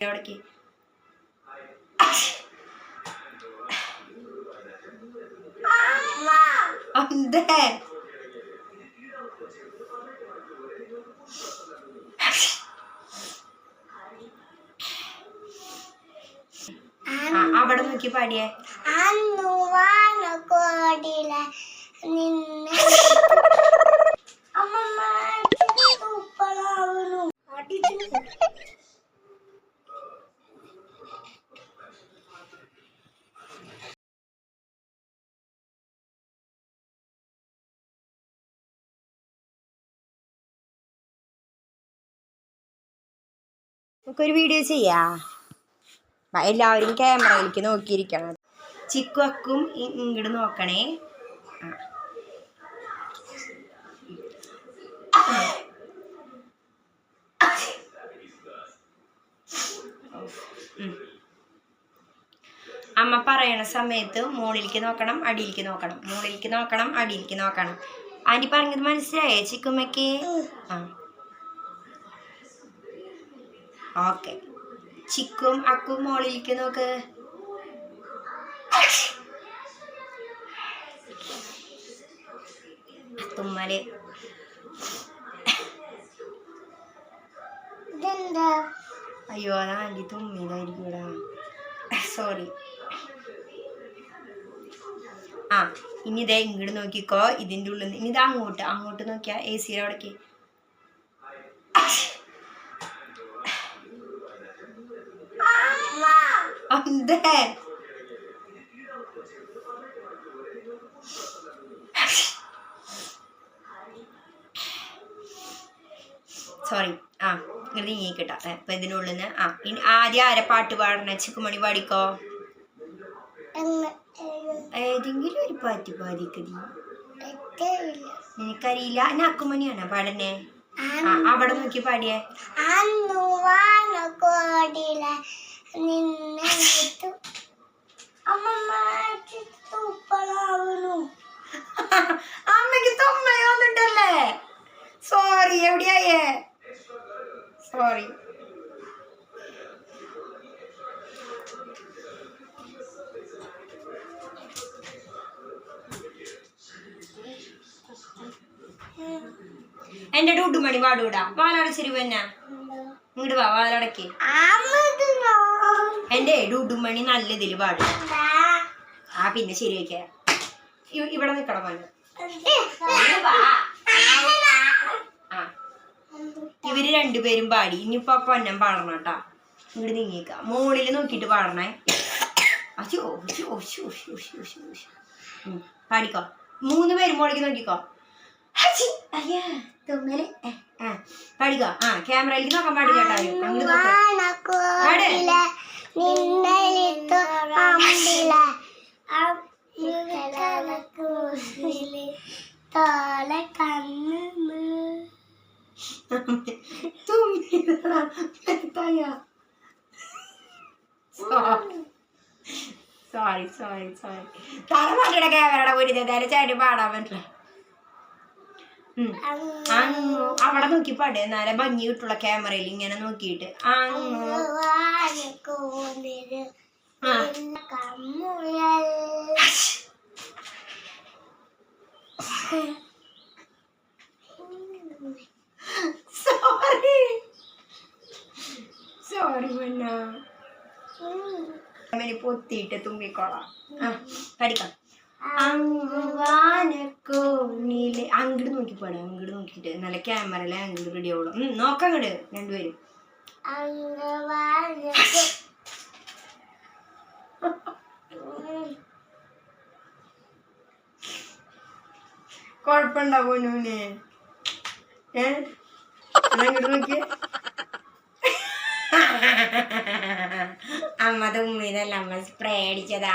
അവിടേക്ക് അന്തേ അവിടെ നോക്കി പാടിയേ നമുക്കൊരു വീഡിയോ ചെയ്യാ. എല്ലാവരും ക്യാമറയിലേക്ക് നോക്കിയിരിക്കണം. ചിക്കു അക്കും ഇങ്ങോട്ട് നോക്കണേ. അമ്മ പറയണ സമയത്ത് മുകളിലേക്ക് നോക്കണം, അടിയിലേക്ക് നോക്കണം, മുകളിലേക്ക് നോക്കണം, അടിയിലേക്ക് നോക്കണം. ആൻറ്റി പറഞ്ഞത് മനസ്സിലായേ ചിക്കുമ്മയ്ക്ക്? ഓക്കെ. ചിക്കും അക്കും മുകളിലേക്ക് നോക്ക്. തുമ്മല്. അയ്യോ അതാ ആൻറ്റി തുമ്മിയതായിരിക്കൂടാ, സോറി. ഇനി ഇതേ ഇങ്ങോട്ട് നോക്കിക്കോ. ഇതിൻ്റെ ഉള്ളിൽ നിന്ന് ഇനി ഇത് അങ്ങോട്ട് നോക്കിയാ എ സിയുടെ അവിടേക്ക്. അന്തേ സോറി. ഇങ്ങനെ നീങ്ങിക്കിട്ടാ. അപ്പൊ ഇതിനുള്ളിൽ നിന്ന് ഇനി ആദ്യം ആരെ പാട്ട് പാടണേ? ചിക്കുമണി പാടിക്കോ. ഏതെങ്കിലും ഒരു പാട്ട് പാടിക്കടി. എനിക്കറിയില്ല. എന്നെ അക്കുമണിയാണോ പാടണേ? അവിടെ നോക്കി പാടിയേ. അമ്മക്ക് തൊമ്മയൊന്നുണ്ടല്ലേ? സോറി. എവിടെയായേ? സോറി. എന്റെ ഡൂഡുമണി പാടൂടാ. വാലടച്ചിരി പിന്നെ ഇങ്ങോട്ട് വാ. വാലടക്കി. എന്റെ ഡൂഡുമണി നല്ല ഇതില് പാടും. പിന്നെ ശരിയാക്ക. ഇവിടെ നിക്കണം പോലെ. ഇവര് രണ്ടുപേരും പാടി. ഇനിയിപ്പോ പൊന്നം പാടണം കേട്ടാ. ഇങ്ങോട്ട് നീങ്ങിക്ക. മോളില് നോക്കിട്ട് പാടണേ. പാടിക്കോ. 3 പേരും മോളിലേക്ക് നോക്കിക്കോ. പാടിക്കോ. ക്യാമറയിലേക്ക് നോക്കാൻ പാടില്ല. സോറി തലമാട്ടിയുടെ ക്യാമറയുടെ ഒരു ചേട്ടി പാടാൻ പറ്റില്ല. അവിടെ നോക്കി പാട്. എന്നാലേ ഭംഗി കിട്ടുള്ള. ക്യാമറയിൽ ഇങ്ങനെ നോക്കിയിട്ട് സോറി പൊത്തിയിട്ട് തുമ്മിക്കോളാം. പഠിക്കാം. അങ്ങോട്ട് നോക്കി പാടാം. അങ്ങോട്ട് നോക്കിട്ട് നല്ല ക്യാമറയിലെ അങ്ങോട്ട് റെഡി ആവുള്ളൂ. നോക്കാം അങ്ങോട്ട് രണ്ടുപേരും. കൊഴപ്പുണ്ടാവോ നൂനെ? അങ്ങോട്ട് നോക്കിയേ. അമ്മ തുമ്മിയതല്ല, അമ്മ സ്പ്രേ അടിച്ചതാ.